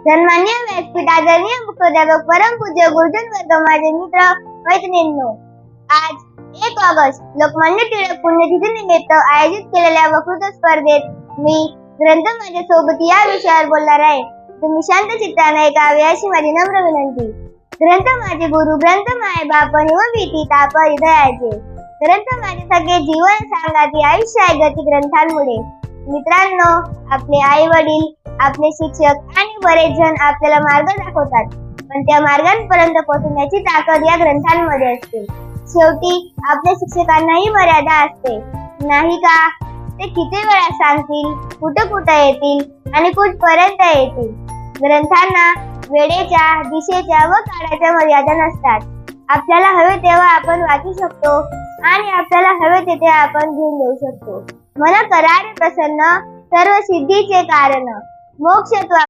सन्मान्य व्यासपीठ आदरणीय मुख्याध्यापक परमपूज्य गुरुजन वर्ग, माझे मित्र मैत्रिणींनो, आज 1 ऑगस्ट लोकमान्य टिळक पुण्यतिथी निमित्त आयोजित केलेल्या वक्तृत्व स्पर्धेत मी ग्रंथ माझ्यासोबत या विषयावर बोलणार आहे. तुम्ही शांत चित्ताने ऐकावे अशी माझी नम्र विनंती. ग्रंथ माझे गुरु, ग्रंथ माय बापणी व भीती ताप हृदयाचे. ग्रंथ माझे सगळे जीवन सांगाती, आयुष्य आहे गती ग्रंथांमुळे. मित्रांनो, आपले आई वडील, आपले शिक्षक आणि बरेच जण आपल्याला मार्ग दाखवतात, पण त्या मार्गांपर्यंत पोहोचण्याची ताकद या ग्रंथांमध्ये असते. शेवटी आपल्या शिक्षकांनाही मर्यादा असते, नाही का? ते किती वेळा सांगतील, कुठं येतील आणि कुठपर्यंत येतील. ग्रंथांना वेळेच्या, दिशेच्या व काळाच्या मर्यादा नसतात. आपल्याला हवे तेव्हा आपण वाचू शकतो आणि आपल्याला हवे तेथे आपण घेऊन देऊ शकतो. मन करारे प्रसन्न, सर्व सिद्धीचे कारण. मोक्ष